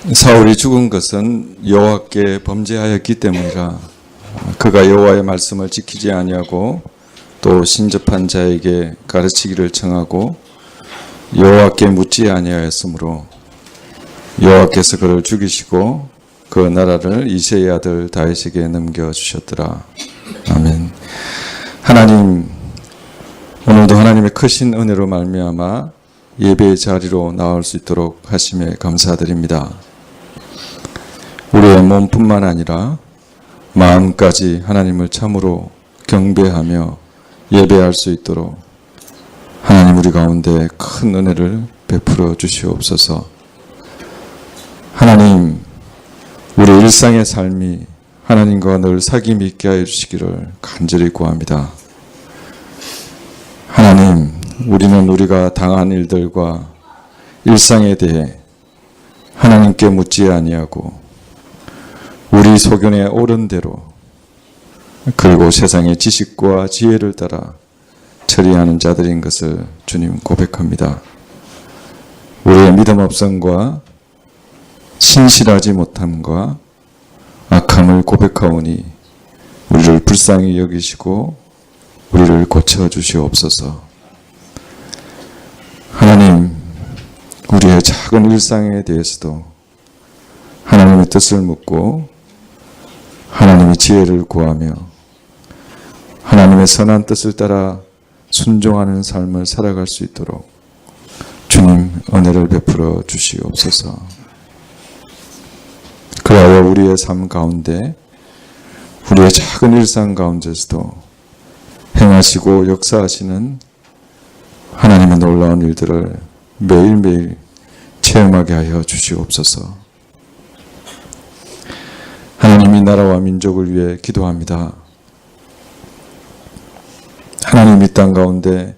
사울이 죽은 것은 여호와께 범죄하였기 때문이라. 그가 여호와의 말씀을 지키지 아니하고 또 신접한 자에게 가르치기를 청하고 여호와께 묻지 아니하였으므로 여호와께서 그를 죽이시고 그 나라를 이새의 아들 다윗에게 넘겨주셨더라. 아멘. 하나님, 오늘도 하나님의 크신 은혜로 말미암아 예배의 자리로 나올 수 있도록 하심에 감사드립니다. 우리의 몸뿐만 아니라 마음까지 하나님을 참으로 경배하며 예배할 수 있도록 하나님 우리 가운데 큰 은혜를 베풀어 주시옵소서. 하나님, 우리 일상의 삶이 하나님과 늘 사귐 있게 하여 주시기를 간절히 구합니다. 하나님, 우리는 우리가 당한 일들과 일상에 대해 하나님께 묻지 아니하고 우리 소견에 옳은 대로 그리고 세상의 지식과 지혜를 따라 처리하는 자들인 것을 주님 고백합니다. 우리의 믿음 없음과 신실하지 못함과 악함을 고백하오니 우리를 불쌍히 여기시고 우리를 고쳐주시옵소서. 하나님, 우리의 작은 일상에 대해서도 하나님의 뜻을 묻고 하나님의 지혜를 구하며 하나님의 선한 뜻을 따라 순종하는 삶을 살아갈 수 있도록 주님 은혜를 베풀어 주시옵소서. 그리하여 우리의 삶 가운데 우리의 작은 일상 가운데서도 행하시고 역사하시는 하나님의 놀라운 일들을 매일매일 체험하게 하여 주시옵소서. 하나님, 이 나라와 민족을 위해 기도합니다. 하나님, 이 땅 가운데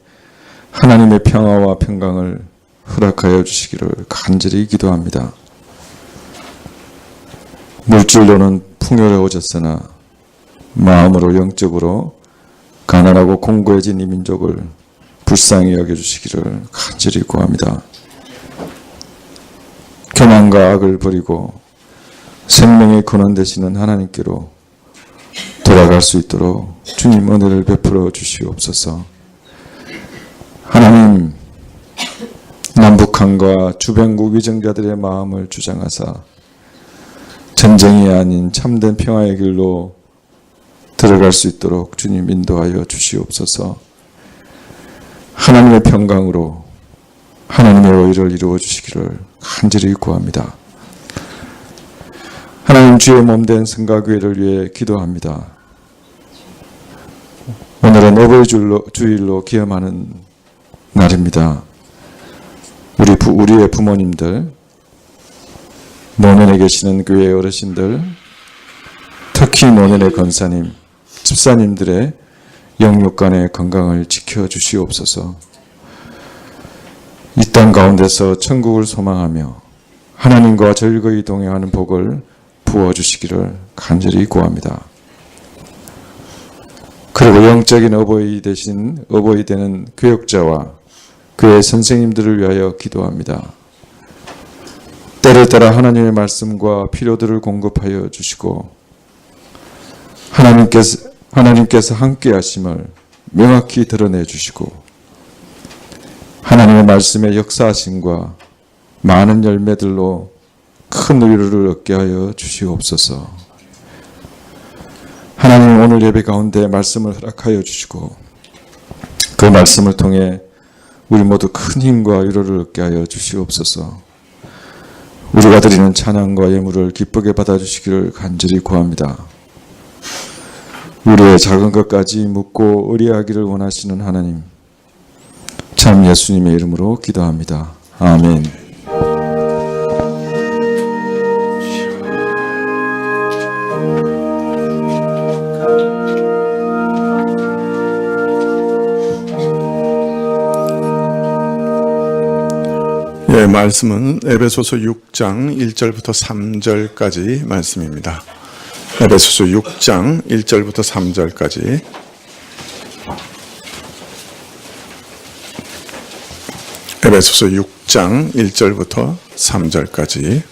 하나님의 평화와 평강을 허락하여 주시기를 간절히 기도합니다. 물질로는 풍요로워졌으나 마음으로 영적으로 가난하고 공고해진 이 민족을 불쌍히 여겨주시기를 간절히 구합니다. 교만과 악을 버리고 생명의 근원 되시는 하나님께로 돌아갈 수 있도록 주님 은혜를 베풀어 주시옵소서. 하나님, 남북한과 주변국 위정자들의 마음을 주장하사 전쟁이 아닌 참된 평화의 길로 들어갈 수 있도록 주님 인도하여 주시옵소서. 하나님의 평강으로 하나님의 의를 이루어 주시기를 간절히 구합니다. 하나님, 주의 몸된 성가교회를 위해 기도합니다. 오늘은 어버이 주일로 기념하는 날입니다. 우리의 부모님들, 노년에 계시는 교회 어르신들, 특히 노년의 권사님, 집사님들의 영육간의 건강을 지켜주시옵소서. 이 땅 가운데서 천국을 소망하며 하나님과 즐거이 동행하는 복을 부어주시기를 간절히 구합니다. 그리고 영적인 어버이 되는 교육자와 교회 선생님들을 위하여 기도합니다. 때를 따라 하나님의 말씀과 필요들을 공급하여 주시고 하나님께서 함께 하심을 명확히 드러내 주시고 하나님의 말씀의 역사하심과 많은 열매들로 큰 위로를 얻게 하여 주시옵소서. 하나님, 오늘 예배 가운데 말씀을 허락하여 주시고 그 말씀을 통해 우리 모두 큰 힘과 위로를 얻게 하여 주시옵소서. 우리가 드리는 찬양과 예물을 기쁘게 받아주시기를 간절히 구합니다. 우리의 작은 것까지 묻고 의뢰하기를 원하시는 하나님, 참 예수님의 이름으로 기도합니다. 아멘. 예, 말씀은 에베소서 6장 1절부터 3절까지 말씀입니다. 에베소서 6장 1절부터 3절까지. 에베소서 6장 1절부터 3절까지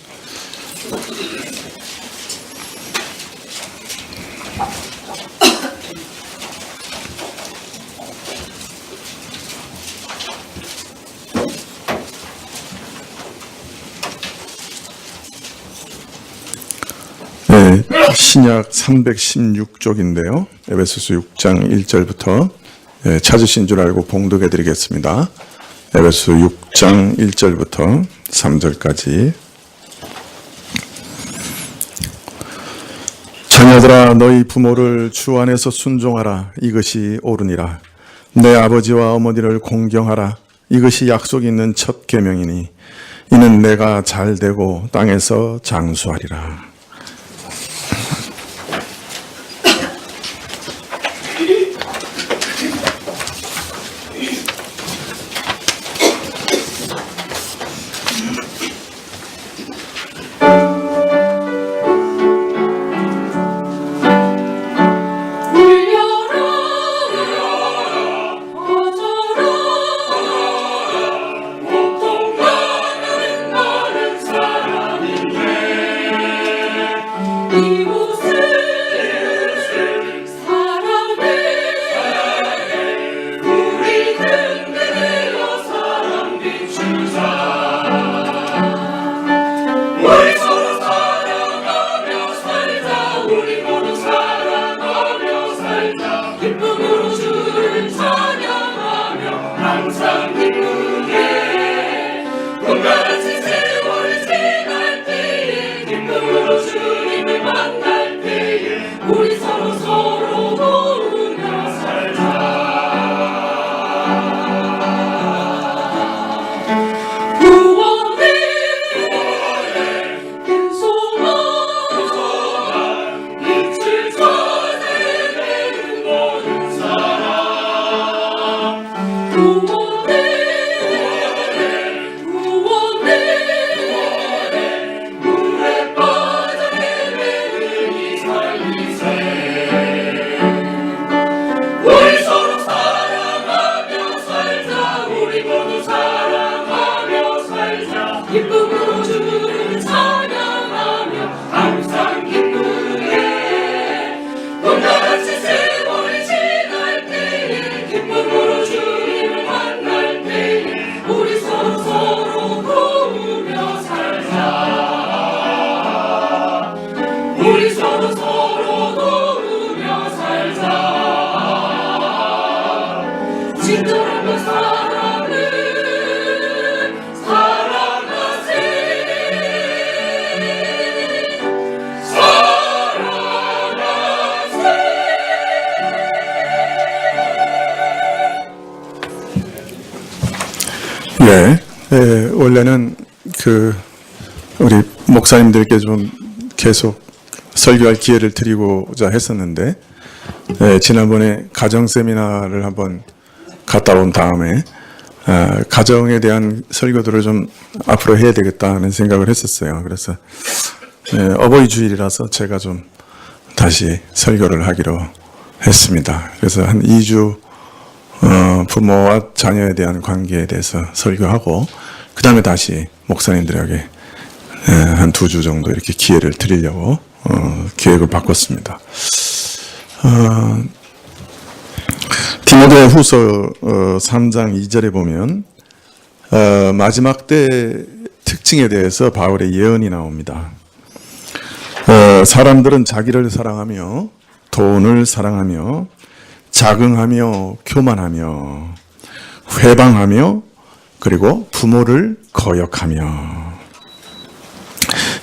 신약 316쪽인데요. 에베소서 6장 1절부터 찾으신 줄 알고 봉독해 드리겠습니다. 에베소서 6장 1절부터 3절까지. 자녀들아 너희 부모를 주 안에서 순종하라. 이것이 옳으니라. 내 아버지와 어머니를 공경하라. 이것이 약속 있는 첫 계명이니 이는 내가 잘 되고 땅에서 장수하리라. 원래는 우리 목사님들께 좀 계속 설교할 기회를 드리고자 했었는데, 지난번에 가정 세미나를 한번 갔다 온 다음에 가정에 대한 설교들을 좀 앞으로 해야 되겠다는 생각을 했었어요. 그래서 어버이 주일이라서 제가 좀 다시 설교를 하기로 했습니다. 그래서 한 2주 부모와 자녀에 대한 관계에 대해서 설교하고, 그 다음에 다시 목사님들에게 한 2주 정도 이렇게 기회를 드리려고 계획을 바꿨습니다. 디모데 후서 3장 2절에 보면 마지막 때 특징에 대해서 바울의 예언이 나옵니다. 사람들은 자기를 사랑하며 돈을 사랑하며 자긍하며 교만하며 회방하며 그리고 부모를 거역하며.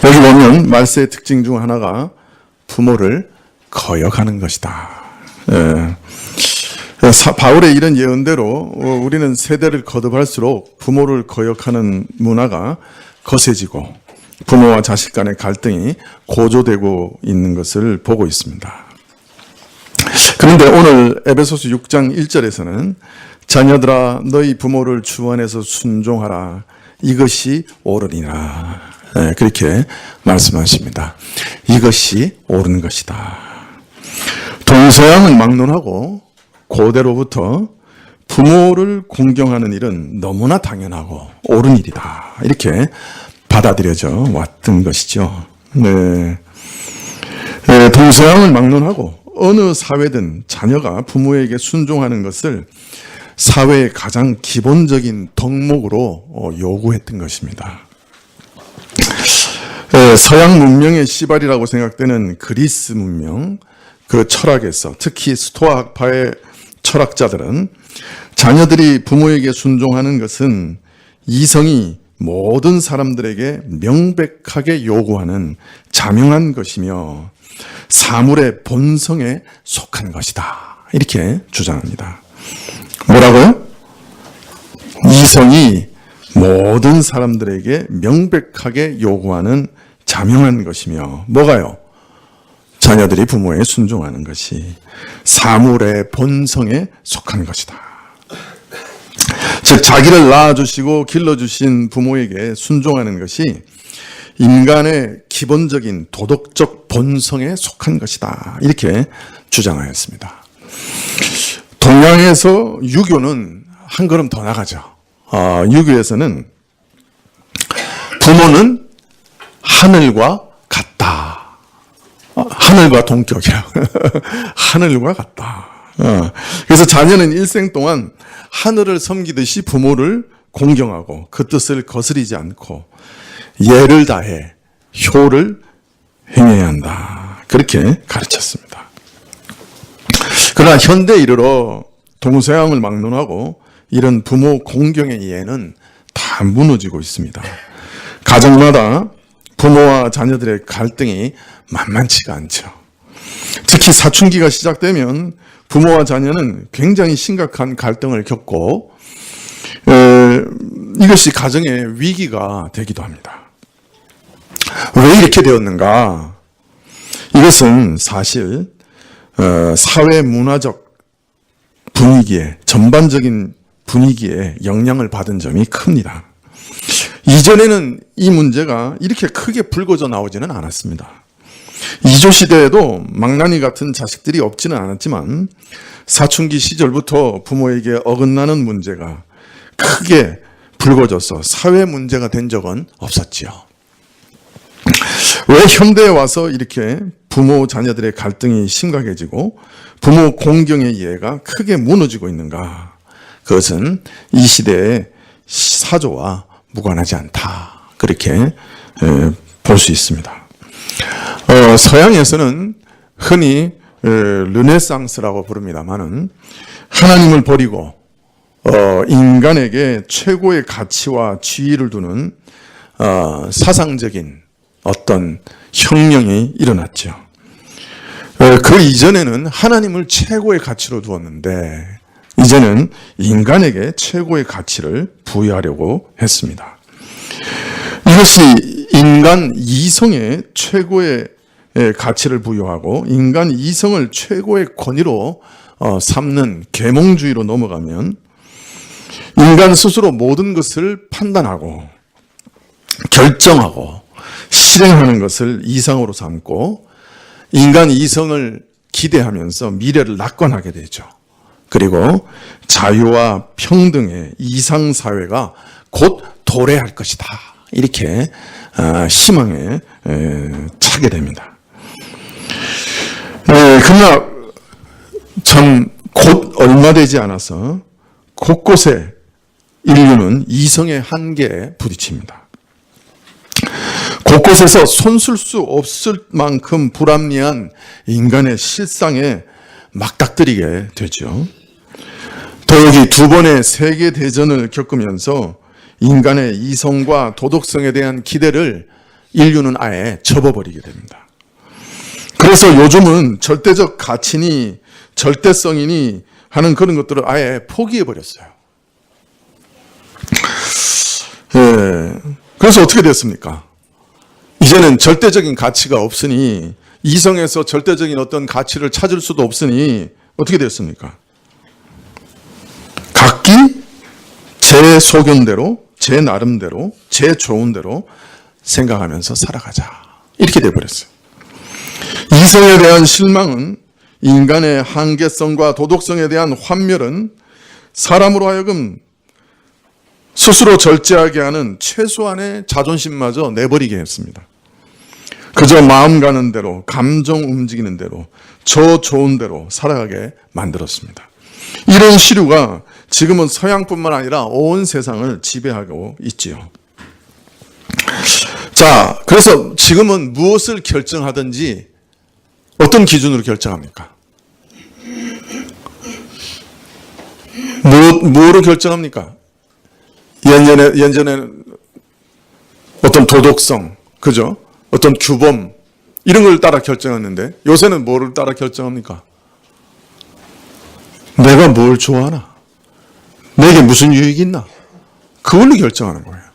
여기 보면 말세의 특징 중 하나가 부모를 거역하는 것이다. 바울의 이런 예언대로 우리는 세대를 거듭할수록 부모를 거역하는 문화가 거세지고 부모와 자식 간의 갈등이 고조되고 있는 것을 보고 있습니다. 그런데 오늘 에베소서 6장 1절에서는 자녀들아 너희 부모를 주 안에서 순종하라. 이것이 옳으니라. 그렇게 말씀하십니다. 이것이 옳은 것이다. 동서양을 막론하고 고대로부터 부모를 공경하는 일은 너무나 당연하고 옳은 일이다. 이렇게 받아들여져 왔던 것이죠. 동서양을 막론하고 어느 사회든 자녀가 부모에게 순종하는 것을 사회의 가장 기본적인 덕목으로 요구했던 것입니다. 서양 문명의 시발이라고 생각되는 그리스 문명, 그 철학에서 특히 스토아 학파의 철학자들은 자녀들이 부모에게 순종하는 것은 이성이 모든 사람들에게 명백하게 요구하는 자명한 것이며 사물의 본성에 속한 것이다. 이렇게 주장합니다. 뭐라고요? 이성이 모든 사람들에게 명백하게 요구하는 자명한 것이며 뭐가요? 자녀들이 부모에 순종하는 것이 사물의 본성에 속한 것이다. 즉 자기를 낳아주시고 길러주신 부모에게 순종하는 것이 인간의 기본적인 도덕적 본성에 속한 것이다. 이렇게 주장하였습니다. 동양에서 유교는 한 걸음 더 나가죠. 유교에서는 부모는 하늘과 같다. 하늘과 동격이야. 하늘과 같다. 그래서 자녀는 일생 동안 하늘을 섬기듯이 부모를 공경하고 그 뜻을 거스르지 않고 예를 다해 효를 행해야 한다. 그렇게 가르쳤습니다. 그러나 현대에 이르러 동서양을 막론하고 이런 부모 공경의 이해는 다 무너지고 있습니다. 가정마다 부모와 자녀들의 갈등이 만만치가 않죠. 특히 사춘기가 시작되면 부모와 자녀는 굉장히 심각한 갈등을 겪고 이것이 가정의 위기가 되기도 합니다. 왜 이렇게 되었는가? 이것은 사실 사회 문화적 분위기에 전반적인 분위기에 영향을 받은 점이 큽니다. 이전에는 이 문제가 이렇게 크게 불거져 나오지는 않았습니다. 이조 시대에도 망나니 같은 자식들이 없지는 않았지만 사춘기 시절부터 부모에게 어긋나는 문제가 크게 불거져서 사회 문제가 된 적은 없었지요. 왜 현대에 와서 이렇게 부모 자녀들의 갈등이 심각해지고 부모 공경의 이해가 크게 무너지고 있는가? 그것은 이 시대의 사조와 무관하지 않다. 그렇게 볼 수 있습니다. 서양에서는 흔히 르네상스라고 부릅니다만은 하나님을 버리고 인간에게 최고의 가치와 지위를 두는 사상적인 어떤 혁명이 일어났죠. 그 이전에는 하나님을 최고의 가치로 두었는데 이제는 인간에게 최고의 가치를 부여하려고 했습니다. 이것이 인간 이성에 최고의 가치를 부여하고 인간 이성을 최고의 권위로 삼는 계몽주의로 넘어가면 인간 스스로 모든 것을 판단하고 결정하고 실행하는 것을 이상으로 삼고 인간 이성을 기대하면서 미래를 낙관하게 되죠. 그리고 자유와 평등의 이상사회가 곧 도래할 것이다. 이렇게 희망에 차게 됩니다. 그러나 참 곧 얼마 되지 않아서 곳곳에 인류는 이성의 한계에 부딪힙니다. 곳곳에서 손쓸 수 없을 만큼 불합리한 인간의 실상에 막닥뜨리게 되죠. 더욱이 두 번의 세계대전을 겪으면서 인간의 이성과 도덕성에 대한 기대를 인류는 아예 접어버리게 됩니다. 그래서 요즘은 절대적 가치니 절대성이니 하는 그런 것들을 아예 포기해버렸어요. 그래서 어떻게 됐습니까? 이제는 절대적인 가치가 없으니 이성에서 절대적인 어떤 가치를 찾을 수도 없으니 어떻게 됐습니까? 각기 제 소견대로, 제 나름대로, 제 좋은 대로 생각하면서 살아가자. 이렇게 돼버렸어요. 이성에 대한 실망은 인간의 한계성과 도덕성에 대한 환멸은 사람으로 하여금 스스로 절제하게 하는 최소한의 자존심마저 내버리게 했습니다. 그저 마음 가는 대로, 감정 움직이는 대로, 저 좋은 대로 살아가게 만들었습니다. 이런 시류가 지금은 서양뿐만 아니라 온 세상을 지배하고 있지요. 자, 그래서 지금은 무엇을 결정하든지 어떤 기준으로 결정합니까? 뭐로 결정합니까? 예전에는 어떤 도덕성, 그죠? 어떤 규범, 이런 걸 따라 결정했는데, 요새는 뭐를 따라 결정합니까? 내가 뭘 좋아하나? 내게 무슨 유익이 있나? 그걸로 결정하는 거예요.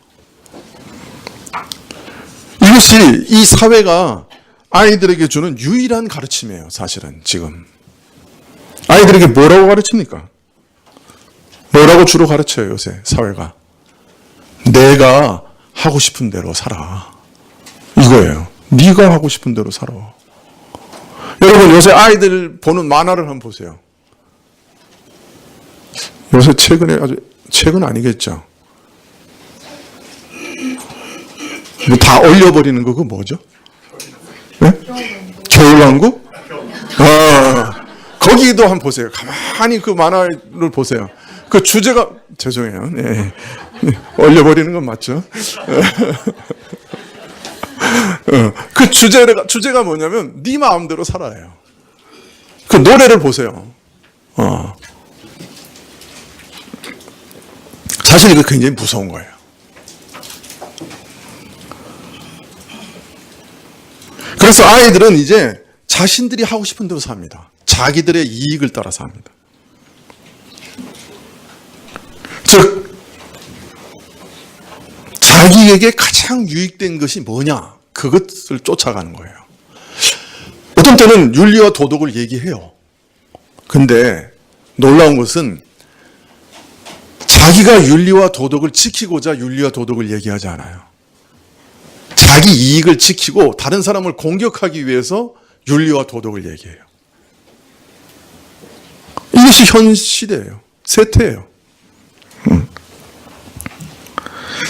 이것이 이 사회가 아이들에게 주는 유일한 가르침이에요, 사실은 지금. 아이들에게 뭐라고 가르칩니까? 뭐라고 주로 가르쳐요, 요새 사회가? 내가 하고 싶은 대로 살아. 이거예요. 네가 하고 싶은 대로 살아. 여러분, 요새 아이들 보는 만화를 한번 보세요. 요새 최근 아니겠죠? 다 얼려버리는 거, 그거 뭐죠? 네? 겨울왕국? 거기도 한번 보세요. 가만히 그 만화를 보세요. 그 주제가, 죄송해요. 네. 얼려버리는 건 맞죠? 그 주제가 뭐냐면, 네 마음대로 살아요. 그 노래를 보세요. 사실 이거 굉장히 무서운 거예요. 그래서 아이들은 이제 자신들이 하고 싶은 대로 삽니다. 자기들의 이익을 따라서 합니다. 즉, 자기에게 가장 유익된 것이 뭐냐, 그것을 쫓아가는 거예요. 어떤 때는 윤리와 도덕을 얘기해요. 근데 놀라운 것은 자기가 윤리와 도덕을 지키고자 윤리와 도덕을 얘기하지 않아요. 자기 이익을 지키고 다른 사람을 공격하기 위해서 윤리와 도덕을 얘기해요. 이것이 현 시대예요. 세태예요.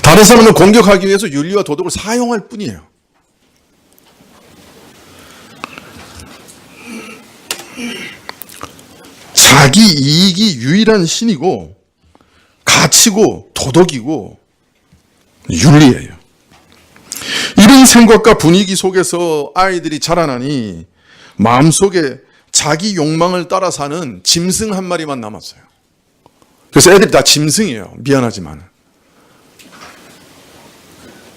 다른 사람을 공격하기 위해서 윤리와 도덕을 사용할 뿐이에요. 자기 이익이 유일한 신이고 가치고 도덕이고 윤리예요. 이런 생각과 분위기 속에서 아이들이 자라나니 마음속에 자기 욕망을 따라 사는 짐승 한 마리만 남았어요. 그래서 애들이 다 짐승이에요. 미안하지만.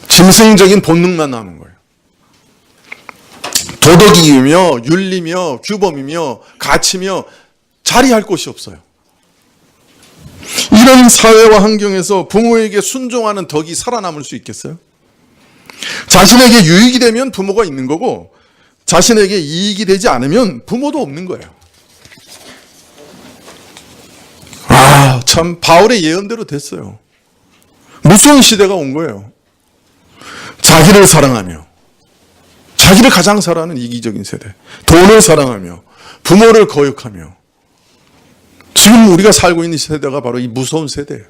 짐승적인 본능만 남은 거예요. 도덕이며 윤리며 규범이며 가치며 자리할 곳이 없어요. 이런 사회와 환경에서 부모에게 순종하는 덕이 살아남을 수 있겠어요? 자신에게 유익이 되면 부모가 있는 거고 자신에게 이익이 되지 않으면 부모도 없는 거예요. 참 바울의 예언대로 됐어요. 무서운 시대가 온 거예요. 자기를 사랑하며 자기를 가장 사랑하는 이기적인 세대, 돈을 사랑하며 부모를 거역하며, 지금 우리가 살고 있는 세대가 바로 이 무서운 세대예요.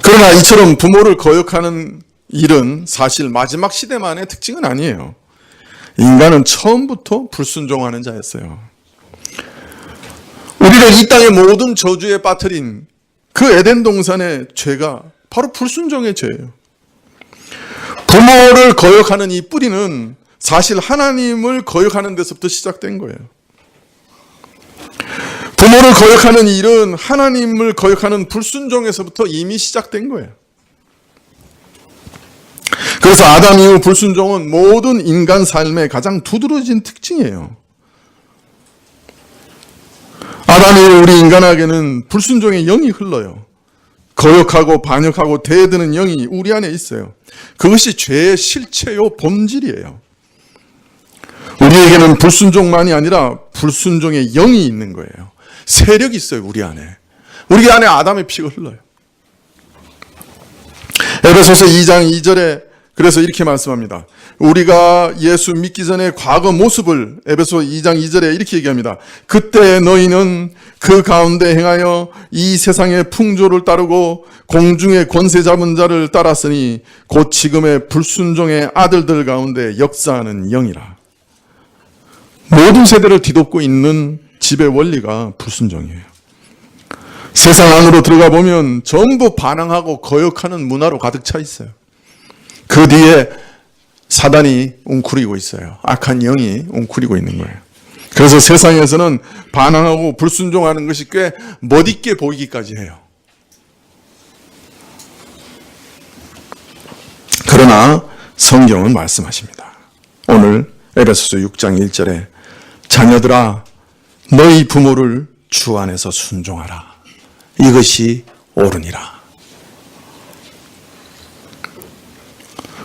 그러나 이처럼 부모를 거역하는 일은 사실 마지막 시대만의 특징은 아니에요. 인간은 처음부터 불순종하는 자였어요. 우리를 이 땅의 모든 저주에 빠뜨린 그 에덴 동산의 죄가 바로 불순종의 죄예요. 부모를 거역하는 이 뿌리는 사실 하나님을 거역하는 데서부터 시작된 거예요. 부모를 거역하는 일은 하나님을 거역하는 불순종에서부터 이미 시작된 거예요. 그래서 아담 이후 불순종은 모든 인간 삶의 가장 두드러진 특징이에요. 아담 이후 우리 인간에게는 불순종의 영이 흘러요. 거역하고 반역하고 대드는 영이 우리 안에 있어요. 그것이 죄의 실체요 본질이에요. 우리에게는 불순종만이 아니라 불순종의 영이 있는 거예요. 세력이 있어요, 우리 안에. 우리 안에 아담의 피가 흘러요. 에베소서 2장 2절에 그래서 이렇게 말씀합니다. 우리가 예수 믿기 전에 과거 모습을 에베소 2장 2절에 이렇게 얘기합니다. 그때 너희는 그 가운데 행하여 이 세상의 풍조를 따르고 공중의 권세 잡은 자를 따랐으니 곧 지금의 불순종의 아들들 가운데 역사하는 영이라. 모든 세대를 뒤덮고 있는 지배 원리가 불순종이에요. 세상 안으로 들어가 보면 전부 반항하고 거역하는 문화로 가득 차 있어요. 그 뒤에 사단이 웅크리고 있어요. 악한 영이 웅크리고 있는 거예요. 그래서 세상에서는 반항하고 불순종하는 것이 꽤 멋있게 보이기까지 해요. 그러나 성경은 말씀하십니다. 오늘 에베소서 6장 1절에 자녀들아 너희 부모를 주 안에서 순종하라. 이것이 옳으니라.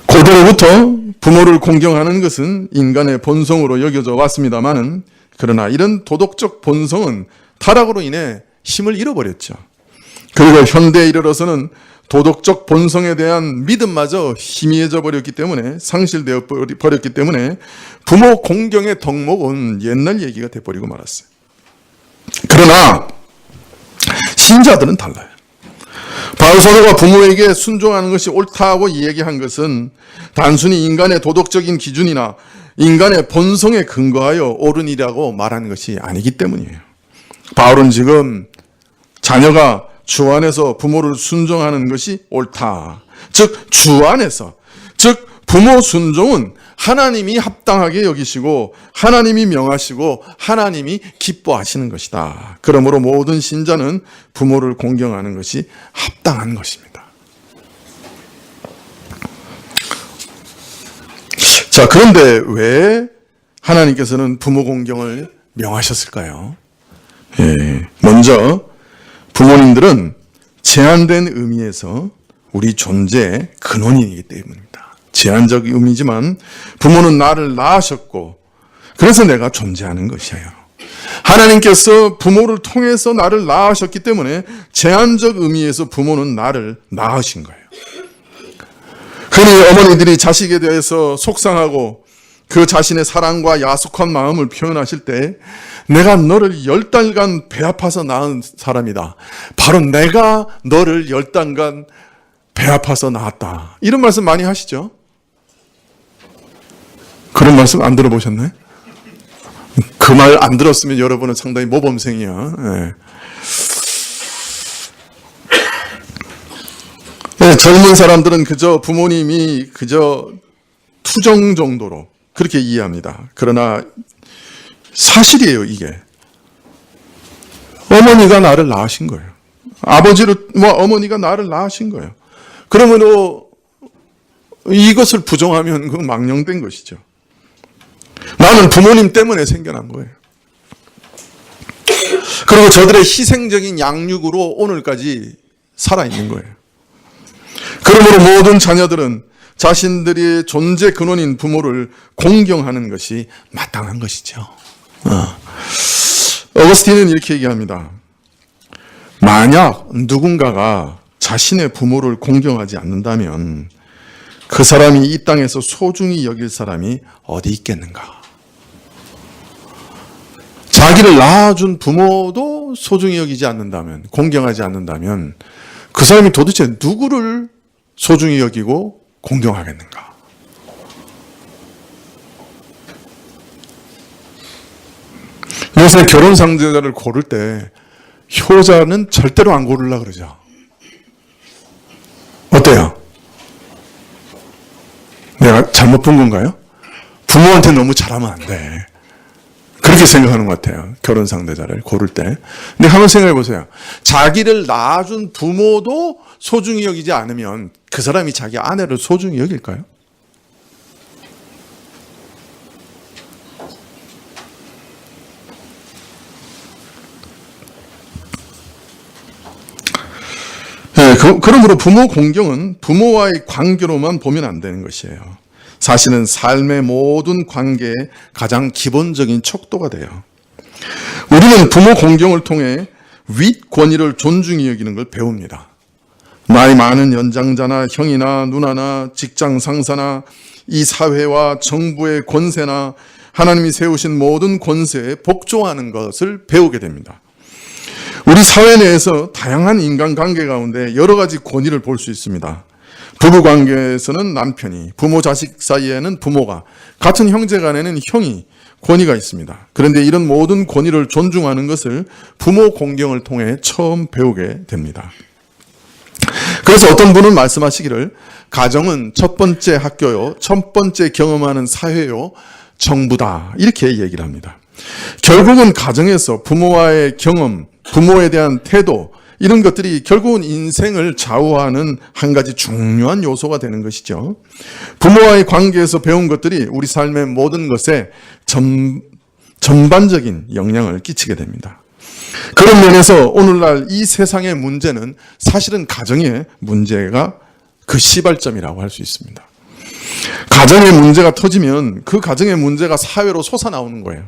고대로부터 부모를 공경하는 것은 인간의 본성으로 여겨져 왔습니다마는 그러나 이런 도덕적 본성은 타락으로 인해 힘을 잃어버렸죠. 그리고 현대에 이르러서는 도덕적 본성에 대한 믿음마저 희미해져 버렸기 때문에 상실되어 버렸기 때문에 부모 공경의 덕목은 옛날 얘기가 돼버리고 말았어요. 그러나 신자들은 달라요. 바울 사도가 부모에게 순종하는 것이 옳다고 이야기한 것은 단순히 인간의 도덕적인 기준이나 인간의 본성에 근거하여 옳으니라고 말하는 것이 아니기 때문이에요. 바울은 지금 자녀가 주 안에서 부모를 순종하는 것이 옳다. 즉, 주 안에서, 즉 부모 순종은 하나님이 합당하게 여기시고 하나님이 명하시고 하나님이 기뻐하시는 것이다. 그러므로 모든 신자는 부모를 공경하는 것이 합당한 것입니다. 자, 그런데 왜 하나님께서는 부모 공경을 명하셨을까요? 먼저 부모님들은 제한된 의미에서 우리 존재의 근원이기 때문입니다. 제한적 의미지만 부모는 나를 낳으셨고 그래서 내가 존재하는 것이에요. 하나님께서 부모를 통해서 나를 낳으셨기 때문에 제한적 의미에서 부모는 나를 낳으신 거예요. 흔히 어머니들이 자식에 대해서 속상하고 그 자신의 사랑과 야속한 마음을 표현하실 때 내가 너를 10달간 배 아파서 낳은 사람이다. 바로 내가 너를 10달간 배 아파서 낳았다. 이런 말씀 많이 하시죠? 그런 말씀 안 들어보셨나요? 그 말 안 들었으면 여러분은 상당히 모범생이야. 젊은 사람들은 그저 부모님이 그저 투정 정도로 그렇게 이해합니다. 그러나 사실이에요, 이게. 어머니가 나를 낳으신 거예요. 어머니가 나를 낳으신 거예요. 그러므로 이것을 부정하면 그건 망령된 것이죠. 나는 부모님 때문에 생겨난 거예요. 그리고 저들의 희생적인 양육으로 오늘까지 살아있는 거예요. 그러므로 모든 자녀들은 자신들의 존재 근원인 부모를 공경하는 것이 마땅한 것이죠. 어거스틴은 이렇게 얘기합니다. 만약 누군가가 자신의 부모를 공경하지 않는다면 그 사람이 이 땅에서 소중히 여길 사람이 어디 있겠는가? 자기를 낳아준 부모도 소중히 여기지 않는다면, 공경하지 않는다면 그 사람이 도대체 누구를 소중히 여기고 공경하겠는가? 요새 결혼 상대자를 고를 때 효자는 절대로 안 고르려고 그러죠. 어때요? 내가 잘못 본 건가요? 부모한테 너무 잘하면 안 돼. 그렇게 생각하는 것 같아요. 결혼 상대자를 고를 때. 근데 한번 생각해 보세요. 자기를 낳아준 부모도 소중히 여기지 않으면 그 사람이 자기 아내를 소중히 여길까요? 그러므로 부모 공경은 부모와의 관계로만 보면 안 되는 것이에요. 사실은 삶의 모든 관계의 가장 기본적인 척도가 돼요. 우리는 부모 공경을 통해 윗 권위를 존중히 여기는 걸 배웁니다. 나이 많은 연장자나 형이나 누나나 직장 상사나 이 사회와 정부의 권세나 하나님이 세우신 모든 권세에 복종하는 것을 배우게 됩니다. 우리 사회 내에서 다양한 인간관계 가운데 여러 가지 권위를 볼 수 있습니다. 부부관계에서는 남편이, 부모 자식 사이에는 부모가, 같은 형제 간에는 형이, 권위가 있습니다. 그런데 이런 모든 권위를 존중하는 것을 부모 공경을 통해 처음 배우게 됩니다. 그래서 어떤 분은 말씀하시기를 가정은 첫 번째 학교요, 첫 번째 경험하는 사회요, 정부다 이렇게 얘기를 합니다. 결국은 가정에서 부모와의 경험, 부모에 대한 태도 이런 것들이 결국은 인생을 좌우하는 한 가지 중요한 요소가 되는 것이죠. 부모와의 관계에서 배운 것들이 우리 삶의 모든 것에 전반적인 영향을 끼치게 됩니다. 그런 면에서 오늘날 이 세상의 문제는 사실은 가정의 문제가 그 시발점이라고 할 수 있습니다. 가정의 문제가 터지면 그 가정의 문제가 사회로 솟아나오는 거예요.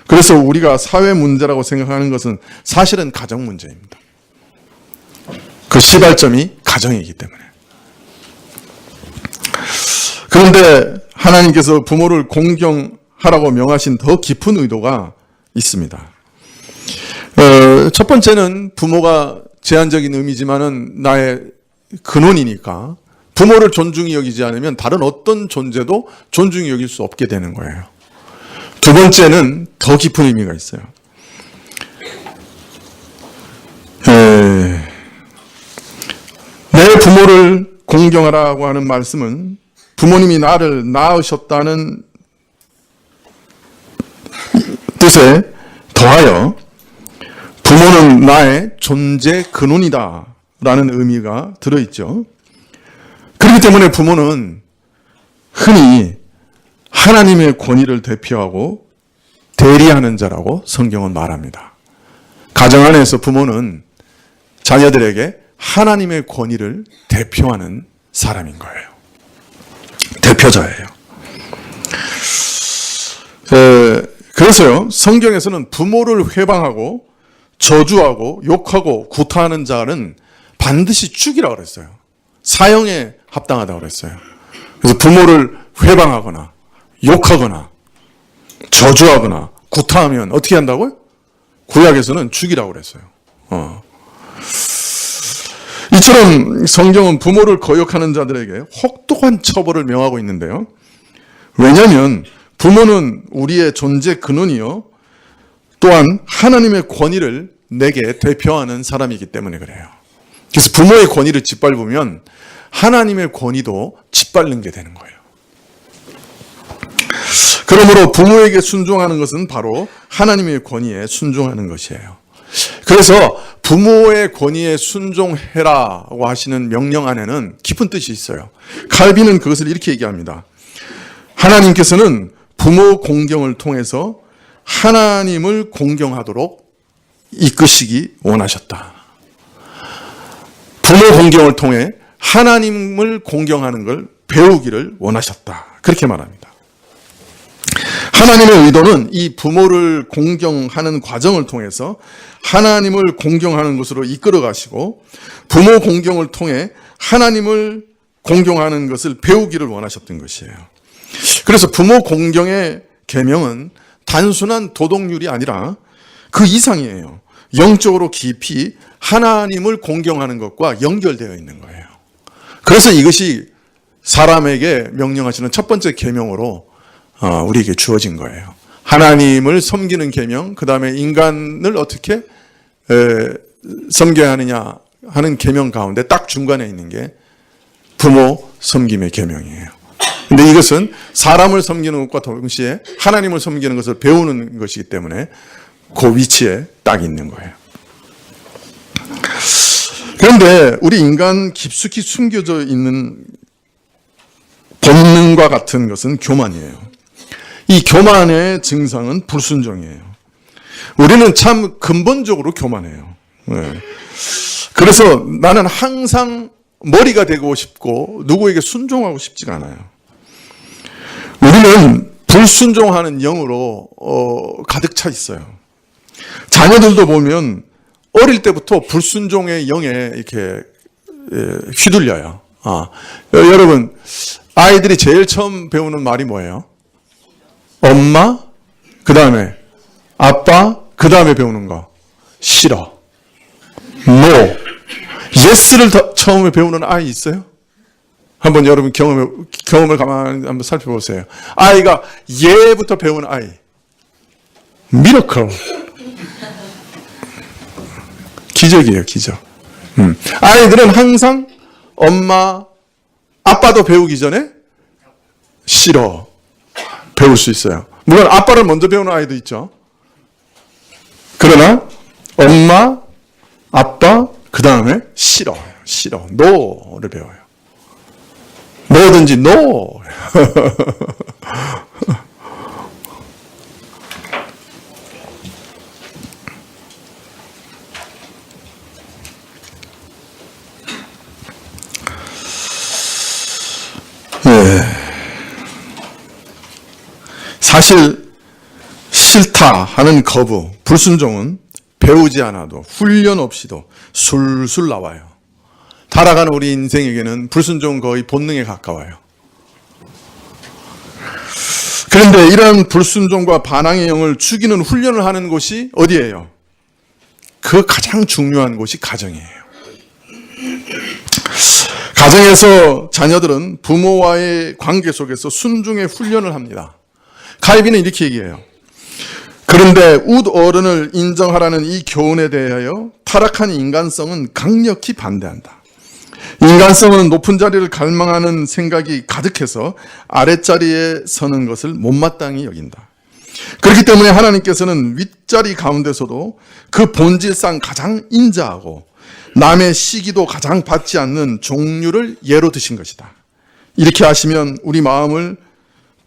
그래서 우리가 사회 문제라고 생각하는 것은 사실은 가정 문제입니다. 그 시발점이 가정이기 때문에. 그런데 하나님께서 부모를 공경하라고 명하신 더 깊은 의도가 있습니다. 첫 번째는 부모가 제한적인 의미지만은 나의 근원이니까 부모를 존중히 여기지 않으면 다른 어떤 존재도 존중히 여길 수 없게 되는 거예요. 두 번째는 더 깊은 의미가 있어요. 내 부모를 공경하라고 하는 말씀은 부모님이 나를 낳으셨다는 뜻에 더하여 부모는 나의 존재 근원이다 라는 의미가 들어있죠. 그렇기 때문에 부모는 흔히 하나님의 권위를 대표하고 대리하는 자라고 성경은 말합니다. 가정 안에서 부모는 자녀들에게 하나님의 권위를 대표하는 사람인 거예요. 대표자예요. 그래서요, 성경에서는 부모를 회방하고 저주하고 욕하고 구타하는 자는 반드시 죽이라고 그랬어요. 사형에 합당하다고 그랬어요. 그래서 부모를 회방하거나 욕하거나 저주하거나 구타하면 어떻게 한다고요? 구약에서는 죽이라고 그랬어요. 이처럼 성경은 부모를 거역하는 자들에게 혹독한 처벌을 명하고 있는데요. 왜냐하면 부모는 우리의 존재 근원이요, 또한 하나님의 권위를 내게 대표하는 사람이기 때문에 그래요. 그래서 부모의 권위를 짓밟으면 하나님의 권위도 짓밟는 게 되는 거예요. 그러므로 부모에게 순종하는 것은 바로 하나님의 권위에 순종하는 것이에요. 그래서 부모의 권위에 순종해라고 하시는 명령 안에는 깊은 뜻이 있어요. 칼빈은 그것을 이렇게 얘기합니다. 하나님께서는 부모 공경을 통해서 하나님을 공경하도록 이끄시기 원하셨다. 부모 공경을 통해 하나님을 공경하는 걸 배우기를 원하셨다. 그렇게 말합니다. 하나님의 의도는 이 부모를 공경하는 과정을 통해서 하나님을 공경하는 것으로 이끌어 가시고 부모 공경을 통해 하나님을 공경하는 것을 배우기를 원하셨던 것이에요. 그래서 부모 공경의 계명은 단순한 도덕률이 아니라 그 이상이에요. 영적으로 깊이 하나님을 공경하는 것과 연결되어 있는 거예요. 그래서 이것이 사람에게 명령하시는 첫 번째 계명으로 우리에게 주어진 거예요. 하나님을 섬기는 계명, 그 다음에 인간을 어떻게 섬겨야 하느냐 하는 계명 가운데 딱 중간에 있는 게 부모 섬김의 계명이에요. 근데 이것은 사람을 섬기는 것과 동시에 하나님을 섬기는 것을 배우는 것이기 때문에 그 위치에 딱 있는 거예요. 그런데 우리 인간 깊숙이 숨겨져 있는 본능과 같은 것은 교만이에요. 이 교만의 증상은 불순종이에요. 우리는 참 근본적으로 교만해요. 그래서 나는 항상 머리가 되고 싶고 누구에게 순종하고 싶지가 않아요. 우리는 불순종하는 영으로 가득 차 있어요. 자녀들도 보면 어릴 때부터 불순종의 영에 이렇게 휘둘려요. 여러분, 아이들이 제일 처음 배우는 말이 뭐예요? 엄마, 그 다음에 아빠, 그 다음에 배우는 거 싫어, no, yes를 처음에 배우는 아이 있어요? 한번 여러분 경험을 가만히 한번 살펴보세요. 아이가 예부터 배우는 아이 미러클. 기적이에요, 기적. 아이들은 항상 엄마, 아빠도 배우기 전에 싫어. 배울 수 있어요. 물론 아빠를 먼저 배우는 아이도 있죠. 그러나 엄마, 아빠, 그 다음에 싫어. no를 배워요. 뭐든지 no. 사실 싫다 하는 거부, 불순종은 배우지 않아도 훈련 없이도 술술 나와요. 살아가는 우리 인생에게는 불순종은 거의 본능에 가까워요. 그런데 이런 불순종과 반항의 영을 죽이는 훈련을 하는 곳이 어디예요? 그 가장 중요한 곳이 가정이에요. 가정에서 자녀들은 부모와의 관계 속에서 순종의 훈련을 합니다. 가이비는 이렇게 얘기해요. 그런데 웃 어른을 인정하라는 이 교훈에 대하여 타락한 인간성은 강력히 반대한다. 인간성은 높은 자리를 갈망하는 생각이 가득해서 아랫자리에 서는 것을 못마땅히 여긴다. 그렇기 때문에 하나님께서는 윗자리 가운데서도 그 본질상 가장 인자하고 남의 시기도 가장 받지 않는 종류를 예로 드신 것이다. 이렇게 하시면 우리 마음을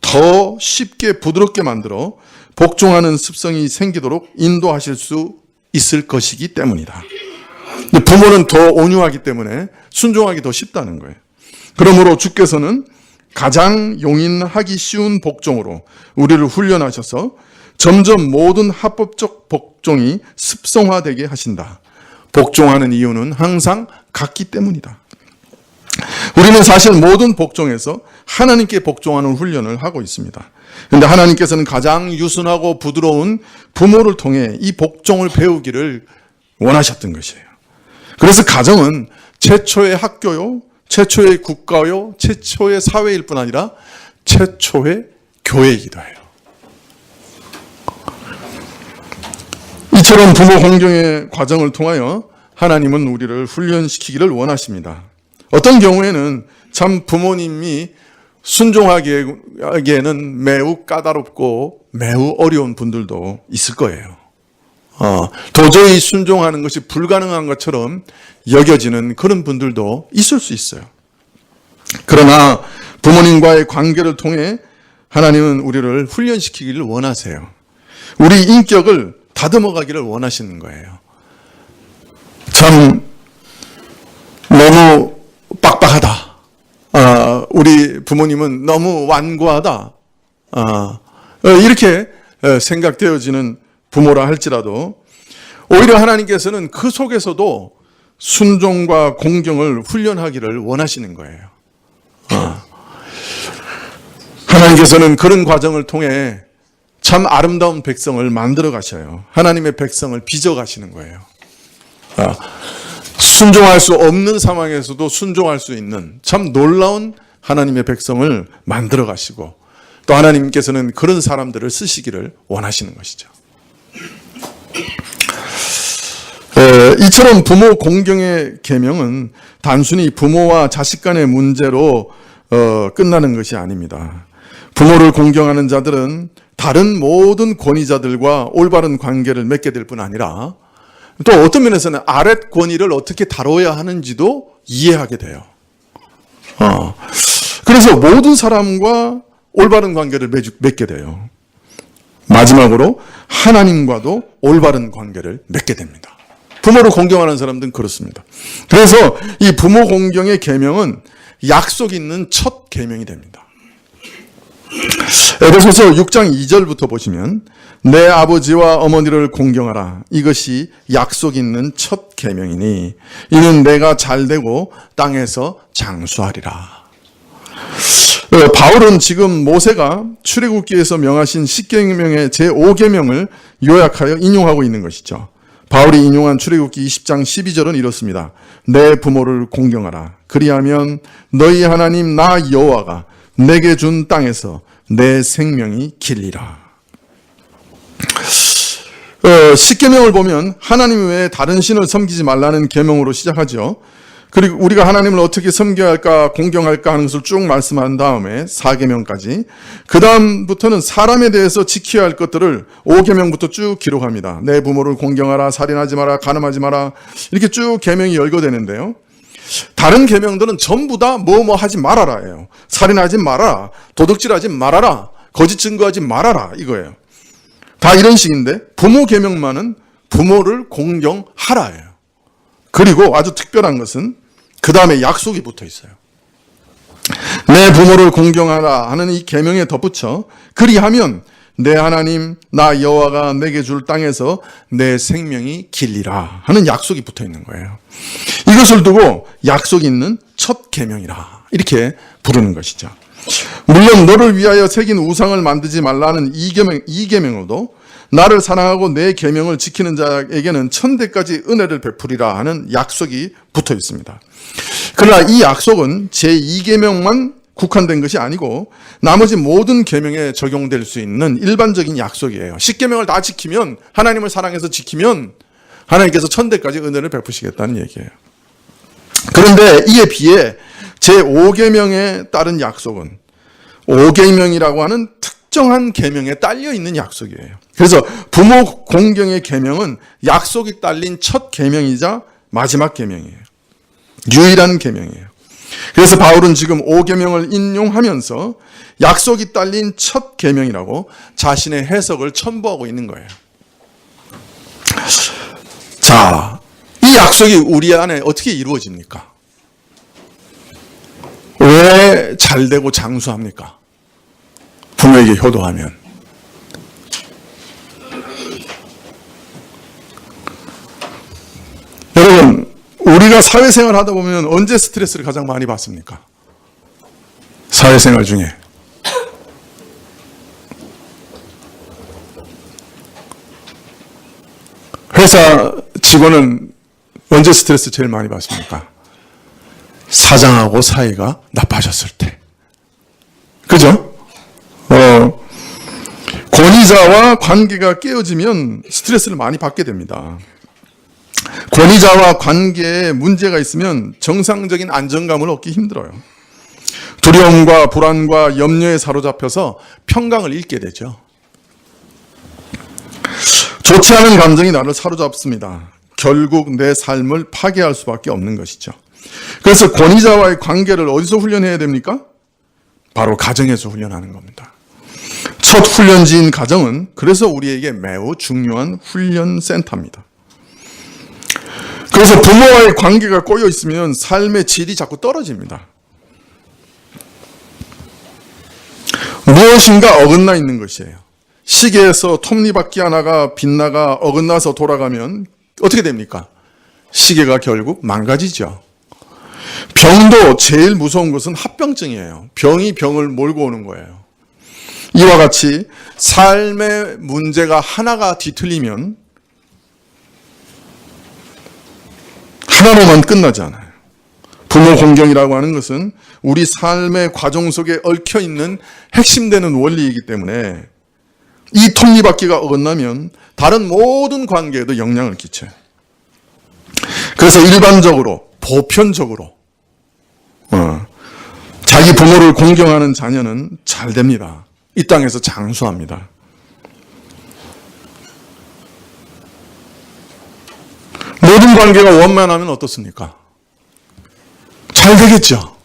더 쉽게 부드럽게 만들어 복종하는 습성이 생기도록 인도하실 수 있을 것이기 때문이다. 부모는 더 온유하기 때문에 순종하기 더 쉽다는 거예요. 그러므로 주께서는 가장 용인하기 쉬운 복종으로 우리를 훈련하셔서 점점 모든 합법적 복종이 습성화되게 하신다. 복종하는 이유는 항상 같기 때문이다. 우리는 사실 모든 복종에서 하나님께 복종하는 훈련을 하고 있습니다. 그런데 하나님께서는 가장 유순하고 부드러운 부모를 통해 이 복종을 배우기를 원하셨던 것이에요. 그래서 가정은 최초의 학교요, 최초의 국가요, 최초의 사회일 뿐 아니라 최초의 교회이기도 해요. 이처럼 부모 공경의 과정을 통하여 하나님은 우리를 훈련시키기를 원하십니다. 어떤 경우에는 참 부모님이 순종하기에는 매우 까다롭고 매우 어려운 분들도 있을 거예요. 도저히 순종하는 것이 불가능한 것처럼 여겨지는 그런 분들도 있을 수 있어요. 그러나 부모님과의 관계를 통해 하나님은 우리를 훈련시키기를 원하세요. 우리 인격을 다듬어가기를 원하시는 거예요. 참 너무 빡빡하다. 우리 부모님은 너무 완고하다. 이렇게 생각되어지는 부모라 할지라도 오히려 하나님께서는 그 속에서도 순종과 공경을 훈련하기를 원하시는 거예요. 하나님께서는 그런 과정을 통해 참 아름다운 백성을 만들어 가셔요. 하나님의 백성을 빚어 가시는 거예요. 순종할 수 없는 상황에서도 순종할 수 있는 참 놀라운 하나님의 백성을 만들어 가시고 또 하나님께서는 그런 사람들을 쓰시기를 원하시는 것이죠. 이처럼 부모 공경의 계명은 단순히 부모와 자식 간의 문제로 끝나는 것이 아닙니다. 부모를 공경하는 자들은 다른 모든 권위자들과 올바른 관계를 맺게 될 뿐 아니라 또 어떤 면에서는 아랫 권위를 어떻게 다뤄야 하는지도 이해하게 돼요. 그래서 모든 사람과 올바른 관계를 맺게 돼요. 마지막으로 하나님과도 올바른 관계를 맺게 됩니다. 부모를 공경하는 사람들은 그렇습니다. 그래서 이 부모 공경의 계명은 약속 있는 첫 계명이 됩니다. 에베소서 6장 2절부터 보시면 내 아버지와 어머니를 공경하라. 이것이 약속 있는 첫 계명이니 이는 내가 잘되고 땅에서 장수하리라. 바울은 지금 모세가 출애굽기에서 명하신 10계명의 제5계명을 요약하여 인용하고 있는 것이죠. 바울이 인용한 출애굽기 20장 12절은 이렇습니다. 내 부모를 공경하라. 그리하면 너희 하나님 나 여호와가 내게 준 땅에서 내 생명이 길리라. 십계명을 보면 하나님 외에 다른 신을 섬기지 말라는 계명으로 시작하죠. 그리고 우리가 하나님을 어떻게 섬겨야 할까, 공경할까 하는 것을 쭉 말씀한 다음에 4계명까지, 그 다음부터는 사람에 대해서 지켜야 할 것들을 5계명부터 쭉 기록합니다. 내 부모를 공경하라, 살인하지 마라, 간음하지 마라, 이렇게 쭉 계명이 열거되는데요. 다른 계명들은 전부 다 뭐 하지 말아라예요. 살인하지 말아라, 도둑질하지 말아라, 거짓 증거하지 말아라, 이거예요. 다 이런 식인데 부모 계명만은 부모를 공경하라예요. 그리고 아주 특별한 것은 그 다음에 약속이 붙어 있어요. 내 부모를 공경하라 하는 이 계명에 덧붙여 그리하면 내 하나님 나 여호와가 내게 줄 땅에서 내 생명이 길리라 하는 약속이 붙어 있는 거예요. 이것을 두고 약속이 있는 첫 계명이라 이렇게 부르는 것이죠. 물론 너를 위하여 새긴 우상을 만들지 말라는 이 계명으로도 나를 사랑하고 내 계명을 지키는 자에게는 천대까지 은혜를 베풀이라 하는 약속이 붙어 있습니다. 그러나 이 약속은 제2계명만 국한된 것이 아니고 나머지 모든 계명에 적용될 수 있는 일반적인 약속이에요. 10계명을 다 지키면, 하나님을 사랑해서 지키면 하나님께서 천대까지 은혜를 베푸시겠다는 얘기예요. 그런데 이에 비해 제5계명에 따른 약속은 5계명이라고 하는 특정한 계명에 딸려 있는 약속이에요. 그래서 부모 공경의 계명은 약속이 딸린 첫 계명이자 마지막 계명이에요. 유일한 계명이에요. 그래서 바울은 지금 5계명을 인용하면서 약속이 딸린 첫 계명이라고 자신의 해석을 첨부하고 있는 거예요. 자, 이 약속이 우리 안에 어떻게 이루어집니까? 왜 잘되고 장수합니까? 부모에게 효도하면. 여러분, 우리가 사회생활 하다 보면 언제 스트레스를 가장 많이 받습니까? 사회생활 중에. 회사 직원은 언제 스트레스 제일 많이 받습니까? 사장하고 사이가 나빠졌을 때. 그죠? 권위자와 관계가 깨어지면 스트레스를 많이 받게 됩니다. 권위자와 관계에 문제가 있으면 정상적인 안정감을 얻기 힘들어요. 두려움과 불안과 염려에 사로잡혀서 평강을 잃게 되죠. 좋지 않은 감정이 나를 사로잡습니다. 결국 내 삶을 파괴할 수밖에 없는 것이죠. 그래서 권위자와의 관계를 어디서 훈련해야 됩니까? 바로 가정에서 훈련하는 겁니다. 첫 훈련지인 가정은 그래서 우리에게 매우 중요한 훈련 센터입니다. 그래서 부모와의 관계가 꼬여 있으면 삶의 질이 자꾸 떨어집니다. 무엇인가 어긋나 있는 것이에요. 시계에서 톱니바퀴 하나가 빗나가 어긋나서 돌아가면 어떻게 됩니까? 시계가 결국 망가지죠. 병도 제일 무서운 것은 합병증이에요. 병이 병을 몰고 오는 거예요. 이와 같이 삶의 문제가 하나가 뒤틀리면 하나로만 끝나지 않아요. 부모 공경이라고 하는 것은 우리 삶의 과정 속에 얽혀있는 핵심되는 원리이기 때문에 이 톱니바퀴가 어긋나면 다른 모든 관계에도 영향을 끼쳐요. 그래서 일반적으로, 보편적으로 자기 부모를 공경하는 자녀는 잘 됩니다. 이 땅에서 장수합니다. 모든 관계가 원만하면 어떻습니까? 잘 되겠죠.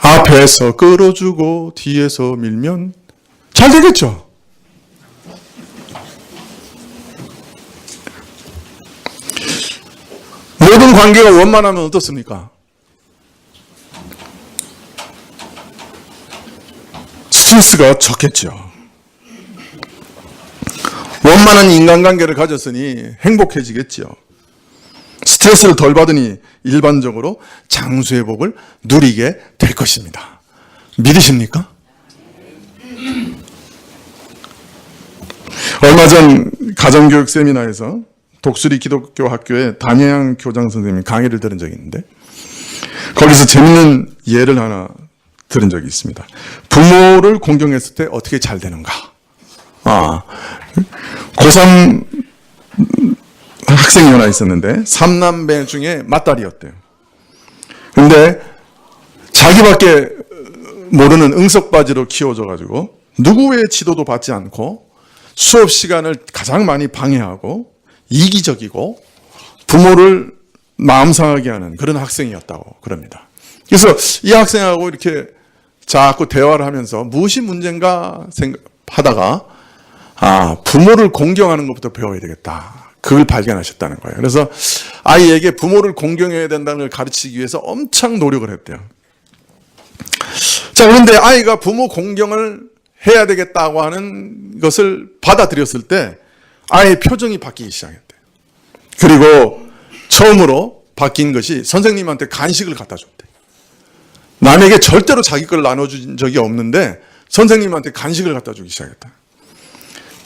앞에서 끌어주고 뒤에서 밀면 잘 되겠죠. 모든 관계가 원만하면 어떻습니까? 스트레스가 적겠죠. 원만한 인간관계를 가졌으니 행복해지겠죠. 스트레스를 덜 받으니 일반적으로 장수의 복을 누리게 될 것입니다. 믿으십니까? 얼마 전 가정교육 세미나에서 독수리 기독교 학교의 단예양 교장 선생님이 강의를 들은 적이 있는데 거기서 재밌는 예를 하나 들은 적이 있습니다. 부모를 공경했을 때 어떻게 잘 되는가? 고3 학생이 하나 있었는데 3남매 중에 맏딸이었대요. 그런데 자기밖에 모르는 응석바지로 키워져가지고 누구의 지도도 받지 않고 수업 시간을 가장 많이 방해하고 이기적이고 부모를 마음 상하게 하는 그런 학생이었다고 그럽니다. 그래서 이 학생하고 이렇게 자꾸 대화를 하면서 무엇이 문제인가 생각하다가 부모를 공경하는 것부터 배워야 되겠다. 그걸 발견하셨다는 거예요. 그래서 아이에게 부모를 공경해야 된다는 걸 가르치기 위해서 엄청 노력을 했대요. 자, 그런데 아이가 부모 공경을 해야 되겠다고 하는 것을 받아들였을 때 아이의 표정이 바뀌기 시작했대요. 그리고 처음으로 바뀐 것이 선생님한테 간식을 갖다 줬대. 남에게 절대로 자기 걸 나눠준 적이 없는데 선생님한테 간식을 갖다 주기 시작했다.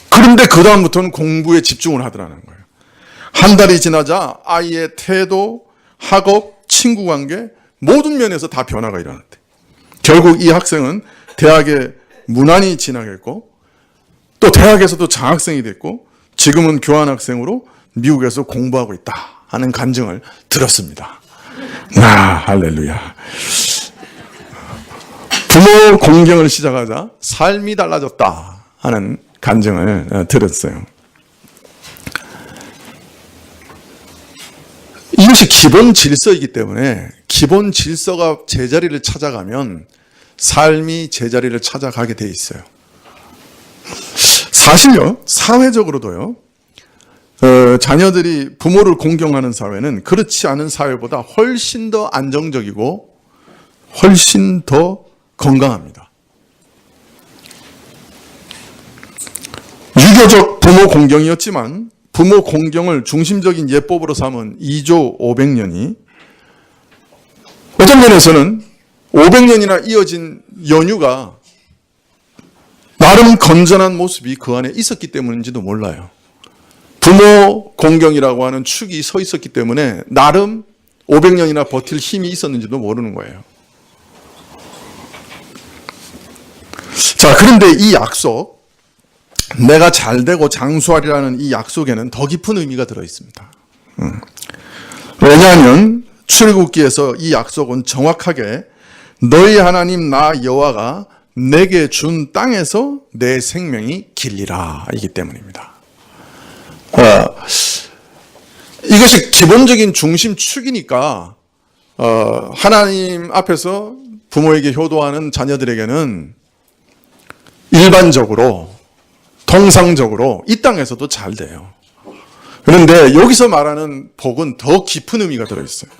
그런데 그 다음부터는 공부에 집중을 하더라는 거예요. 한 달이 지나자 아이의 태도, 학업, 친구 관계 모든 면에서 다 변화가 일어났대. 결국 이 학생은 대학에 무난히 진학했고 또 대학에서도 장학생이 됐고 지금은 교환학생으로 미국에서 공부하고 있다 하는 간증을 들었습니다. 할렐루야. 부모 공경을 시작하자 삶이 달라졌다 하는 간증을 들었어요. 이것이 기본 질서이기 때문에 기본 질서가 제자리를 찾아가면 삶이 제자리를 찾아가게 돼 있어요. 사실요, 사회적으로도요, 자녀들이 부모를 공경하는 사회는 그렇지 않은 사회보다 훨씬 더 안정적이고 훨씬 더 건강합니다. 유교적 부모 공경이었지만 부모 공경을 중심적인 예법으로 삼은 2조 500년이 어떤 면에서는 500년이나 이어진 연유가 나름 건전한 모습이 그 안에 있었기 때문인지도 몰라요. 부모 공경이라고 하는 축이 서 있었기 때문에 나름 500년이나 버틸 힘이 있었는지도 모르는 거예요. 자, 그런데 이 약속, 내가 잘되고 장수하리라는 이 약속에는 더 깊은 의미가 들어있습니다. 왜냐하면 출애굽기에서 이 약속은 정확하게 너희 하나님 나 여호와가 내게 준 땅에서 내 생명이 길리라 이기 때문입니다. 이것이 기본적인 중심축이니까 하나님 앞에서 부모에게 효도하는 자녀들에게는 일반적으로 통상적으로 이 땅에서도 잘 돼요. 그런데 여기서 말하는 복은 더 깊은 의미가 들어있어요.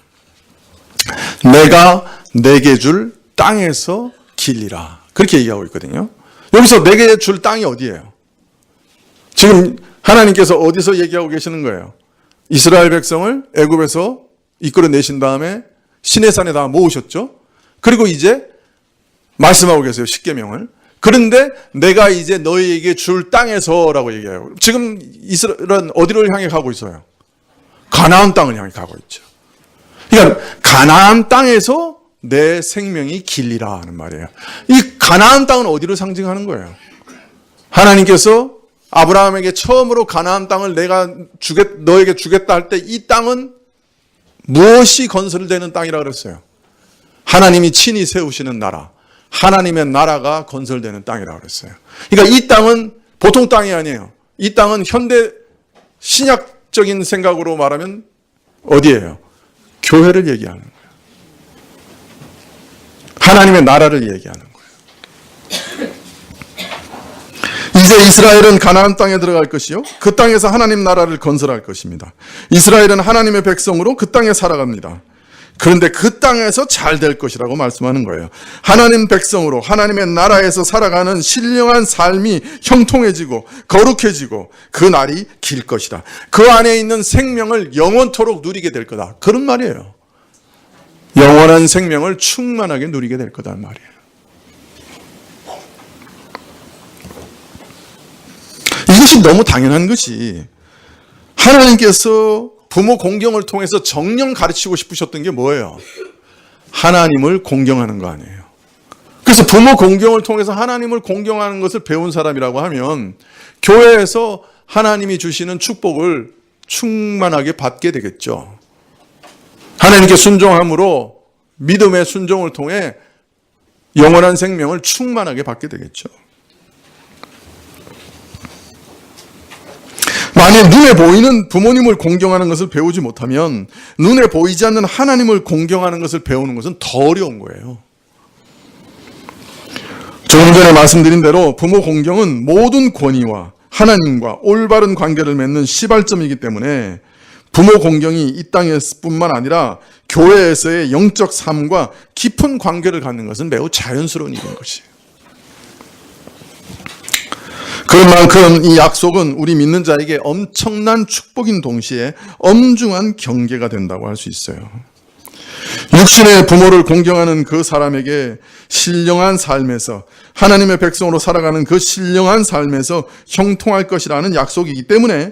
내가 내게 줄 땅에서 길리라 그렇게 얘기하고 있거든요. 여기서 내게 줄 땅이 어디예요? 지금 하나님께서 어디서 얘기하고 계시는 거예요? 이스라엘 백성을 애굽에서 이끌어내신 다음에 시내산에다 모으셨죠? 그리고 이제 말씀하고 계세요. 십계명을. 그런데 내가 이제 너희에게 줄 땅에서라고 얘기해요. 지금 이스라엘은 어디를 향해 가고 있어요? 가나안 땅을 향해 가고 있죠. 그러니까 가나안 땅에서 내 생명이 길리라 하는 말이에요. 이 가나안 땅은 어디를 상징하는 거예요? 하나님께서 아브라함에게 처음으로 가나안 땅을 내가 너에게 주겠다 할 때 이 땅은 무엇이 건설되는 땅이라 그랬어요? 하나님이 친히 세우시는 나라. 하나님의 나라가 건설되는 땅이라고 그랬어요. 그러니까 이 땅은 보통 땅이 아니에요. 이 땅은 현대 신약적인 생각으로 말하면 어디예요? 교회를 얘기하는 거예요. 하나님의 나라를 얘기하는 거예요. 이제 이스라엘은 가나안 땅에 들어갈 것이요. 그 땅에서 하나님 나라를 건설할 것입니다. 이스라엘은 하나님의 백성으로 그 땅에 살아갑니다. 그런데 그 땅에서 잘 될 것이라고 말씀하는 거예요. 하나님 백성으로 하나님의 나라에서 살아가는 신령한 삶이 형통해지고 거룩해지고 그 날이 길 것이다. 그 안에 있는 생명을 영원토록 누리게 될 거다. 그런 말이에요. 영원한 생명을 충만하게 누리게 될 거다 말이에요. 이것이 너무 당연한 것이 하나님께서 부모 공경을 통해서 정령 가르치고 싶으셨던 게 뭐예요? 하나님을 공경하는 거 아니에요. 그래서 부모 공경을 통해서 하나님을 공경하는 것을 배운 사람이라고 하면 교회에서 하나님이 주시는 축복을 충만하게 받게 되겠죠. 하나님께 순종함으로 믿음의 순종을 통해 영원한 생명을 충만하게 받게 되겠죠. 만약 눈에 보이는 부모님을 공경하는 것을 배우지 못하면 눈에 보이지 않는 하나님을 공경하는 것을 배우는 것은 더 어려운 거예요. 조금 전에 말씀드린 대로 부모 공경은 모든 권위와 하나님과 올바른 관계를 맺는 시발점이기 때문에 부모 공경이 이 땅에서뿐만 아니라 교회에서의 영적 삶과 깊은 관계를 갖는 것은 매우 자연스러운 일인 것이에요. 그런 만큼 이 약속은 우리 믿는 자에게 엄청난 축복인 동시에 엄중한 경계가 된다고 할 수 있어요. 육신의 부모를 공경하는 그 사람에게 신령한 삶에서 하나님의 백성으로 살아가는 그 신령한 삶에서 형통할 것이라는 약속이기 때문에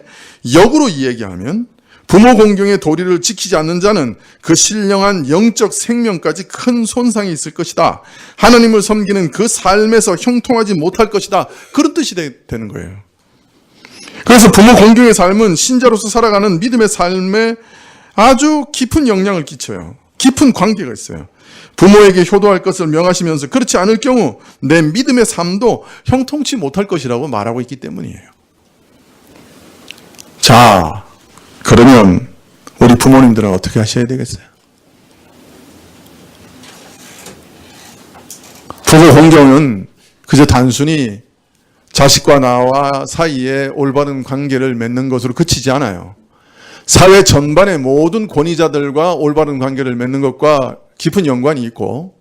역으로 이야기하면 부모 공경의 도리를 지키지 않는 자는 그 신령한 영적 생명까지 큰 손상이 있을 것이다. 하나님을 섬기는 그 삶에서 형통하지 못할 것이다. 그런 뜻이 되는 거예요. 그래서 부모 공경의 삶은 신자로서 살아가는 믿음의 삶에 아주 깊은 영향을 끼쳐요. 깊은 관계가 있어요. 부모에게 효도할 것을 명하시면서 그렇지 않을 경우 내 믿음의 삶도 형통치 못할 것이라고 말하고 있기 때문이에요. 자, 그러면 우리 부모님들은 어떻게 하셔야 되겠어요? 부모 공경은 그저 단순히 자식과 나와 사이에 올바른 관계를 맺는 것으로 그치지 않아요. 사회 전반의 모든 권위자들과 올바른 관계를 맺는 것과 깊은 연관이 있고,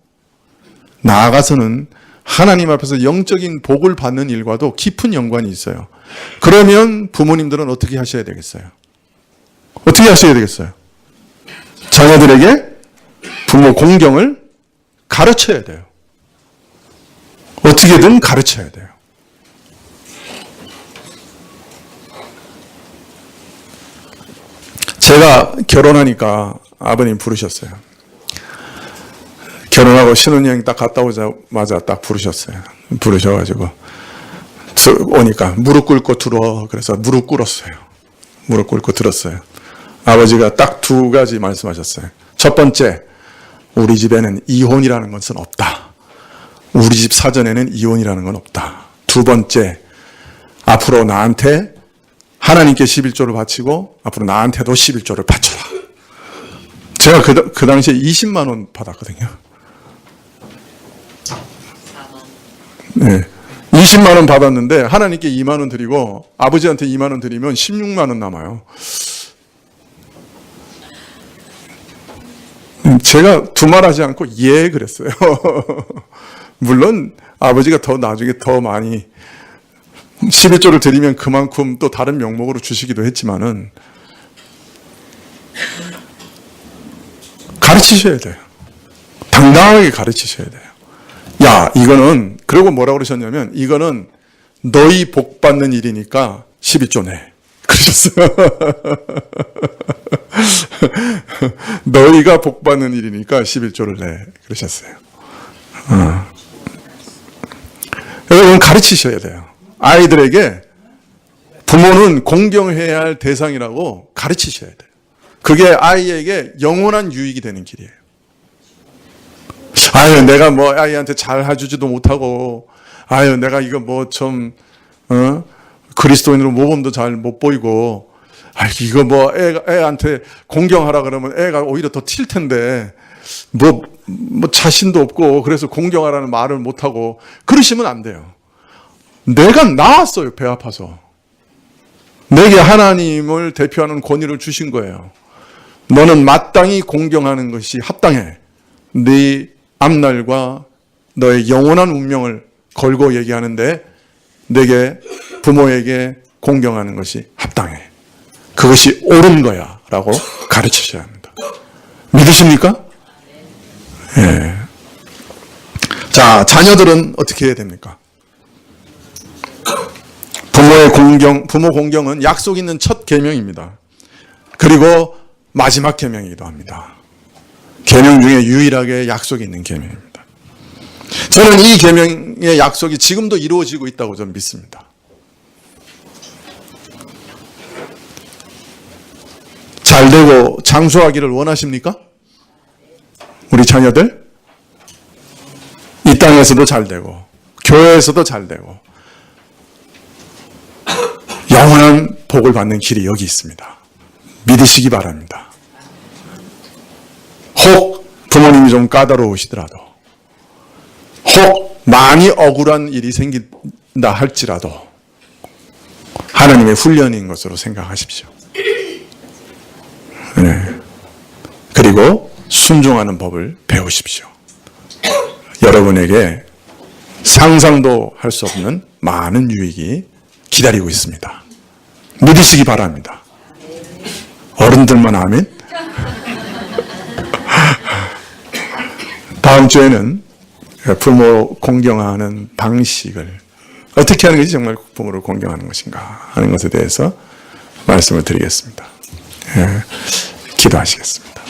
나아가서는 하나님 앞에서 영적인 복을 받는 일과도 깊은 연관이 있어요. 그러면 부모님들은 어떻게 하셔야 되겠어요? 어떻게 하셔야 되겠어요? 자녀들에게 부모 공경을 가르쳐야 돼요. 어떻게든 가르쳐야 돼요. 제가 결혼하니까 아버님 부르셨어요. 결혼하고 신혼여행 딱 갔다 오자마자 딱 부르셨어요. 부르셔가지고 오니까 무릎 꿇고 들어. 그래서 무릎 꿇었어요. 무릎 꿇고 들었어요. 아버지가 딱 두 가지 말씀하셨어요. 첫 번째, 우리 집에는 이혼이라는 것은 없다. 우리 집 사전에는 이혼이라는 건 없다. 두 번째, 앞으로 나한테 하나님께 11조를 바치고 앞으로 나한테도 11조를 바쳐라. 제가 그 당시에 20만 원 받았거든요. 네. 20만 원 받았는데 하나님께 2만 원 드리고 아버지한테 2만 원 드리면 16만 원 남아요. 제가 두말하지 않고 예 그랬어요. 물론 아버지가 더 나중에 더 많이 11조를 드리면 그만큼 또 다른 명목으로 주시기도 했지만은 가르치셔야 돼요. 당당하게 가르치셔야 돼요. 야, 이거는, 그리고 뭐라고 그러셨냐면, 이거는 너희 복 받는 일이니까 12조 내. 그러셨어요. 너희가 복 받는 일이니까 11조를 내. 그러셨어요. 여러분 가르치셔야 돼요. 아이들에게 부모는 공경해야 할 대상이라고 가르치셔야 돼요. 그게 아이에게 영원한 유익이 되는 길이에요. 아유, 내가 뭐 아이한테 잘 해주지도 못하고, 아유, 내가 이거 뭐 좀, 그리스도인으로 모범도 잘 못 보이고, 아유, 이거 뭐 애한테 공경하라 그러면 애가 오히려 더 튈 텐데, 뭐 자신도 없고, 그래서 공경하라는 말을 못하고, 그러시면 안 돼요. 내가 나왔어요, 배 아파서. 내게 하나님을 대표하는 권위를 주신 거예요. 너는 마땅히 공경하는 것이 합당해. 네 앞날과 너의 영원한 운명을 걸고 얘기하는데 내게 부모에게 공경하는 것이 합당해. 그것이 옳은 거야 라고 가르치셔야 합니다. 믿으십니까? 예. 자, 자녀들은 어떻게 해야 됩니까? 부모 공경은 약속 있는 첫 계명입니다. 그리고 마지막 계명이기도 합니다. 계명 중에 유일하게 약속이 있는 계명입니다. 저는 이 계명의 약속이 지금도 이루어지고 있다고 저는 믿습니다. 잘되고 장수하기를 원하십니까? 우리 자녀들? 이 땅에서도 잘되고 교회에서도 잘되고 영원한 복을 받는 길이 여기 있습니다. 믿으시기 바랍니다. 혹 부모님이 좀 까다로우시더라도, 혹 많이 억울한 일이 생긴다 할지라도 하나님의 훈련인 것으로 생각하십시오. 네. 그리고 순종하는 법을 배우십시오. 여러분에게 상상도 할 수 없는 많은 유익이 기다리고 있습니다. 믿으시기 바랍니다. 어른들만 아멘. 다음 주에는 부모 공경하는 방식을 어떻게 하는 것이 정말 부모를 공경하는 것인가 하는 것에 대해서 말씀을 드리겠습니다. 기도하시겠습니다.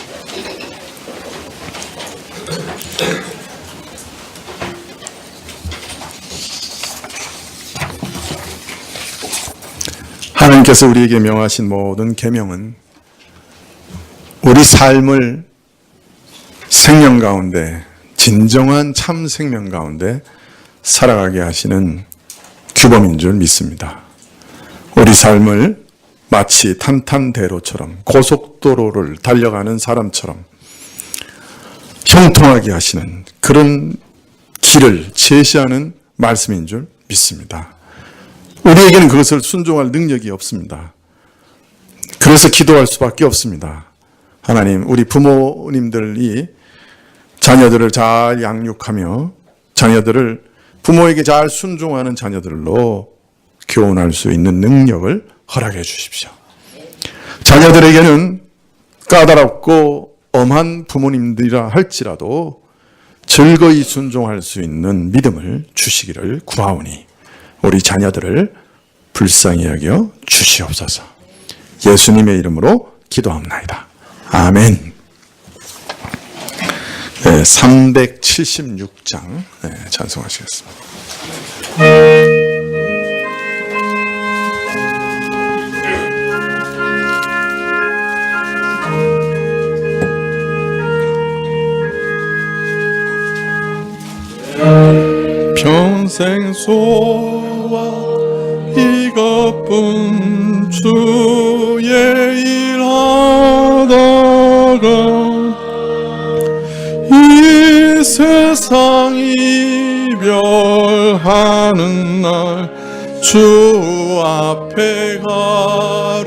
하나님께서 우리에게 명하신 모든 계명은 우리 삶을 생명 가운데, 진정한 참 생명 가운데 살아가게 하시는 규범인 줄 믿습니다. 우리 삶을 마치 탄탄대로처럼, 고속도로를 달려가는 사람처럼 형통하게 하시는 그런 길을 제시하는 말씀인 줄 믿습니다. 우리에게는 그것을 순종할 능력이 없습니다. 그래서 기도할 수밖에 없습니다. 하나님, 우리 부모님들이 자녀들을 잘 양육하며 자녀들을 부모에게 잘 순종하는 자녀들로 교훈할 수 있는 능력을 허락해 주십시오. 자녀들에게는 까다롭고 엄한 부모님들이라 할지라도 즐거이 순종할 수 있는 믿음을 주시기를 구하오니 우리 자녀들을 불쌍히 여겨 주시옵소서. 예수님의 이름으로 기도합나이다. 아멘. 376장 찬송하시겠습니다. 평생 소와 이것뿐 주의 일하다가 이 세상 이별하는 날 주 앞에 가리라.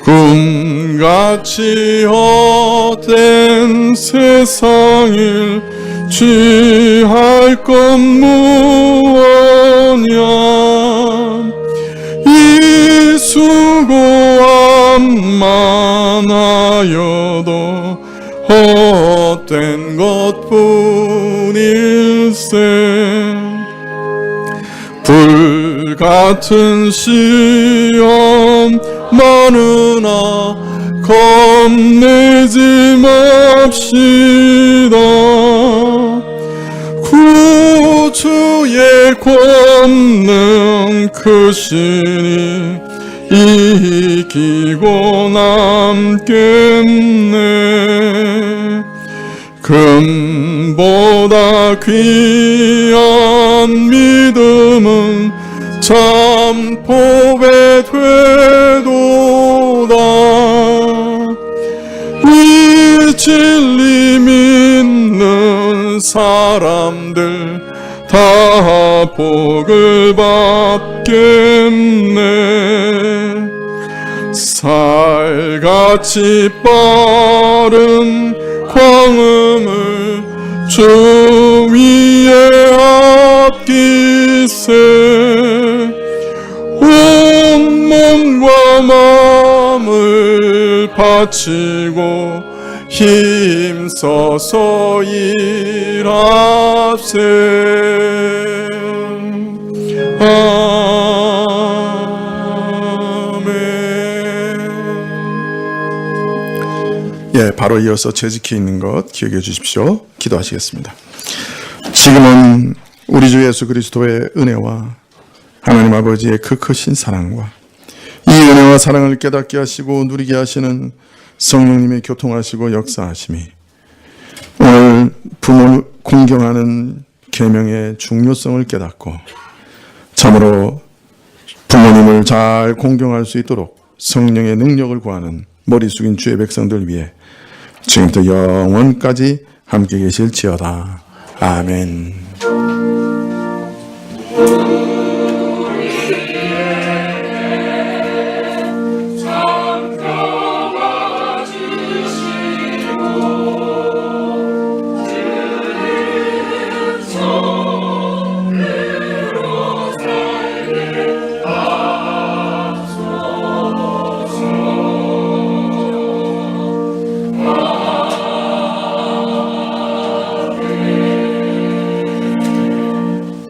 꿈같이 헛된 세상을 취할 것 무엇냐. 이 수고함만 하여도 헛된 것뿐일세. 불같은 시험 많으나 겁내지 맙시다. 구주의 권능 크시니 이기고 남겠네. 금보다 귀한 믿음은 참 보배 되도다. 이 진리 믿는 사람들 다 복을 받겠네. 살같이 빠른 광음을 주 위에 앞기세. 온 몸과 마음을 바치고 힘써서 일합세. 아멘. 바로 이어서 채찍히 있는 것 기억해 주십시오. 기도하시겠습니다. 지금은 우리 주 예수 그리스도의 은혜와 하나님 아버지의 그 크신 사랑과 이 은혜와 사랑을 깨닫게 하시고 누리게 하시는 성령님의 교통하시고 역사하심이 오늘 부모를 공경하는 계명의 중요성을 깨닫고 참으로 부모님을 잘 공경할 수 있도록 성령의 능력을 구하는 머리 숙인 주의 백성들 위해 지금부터 영원까지 함께 계실지어다. 아멘.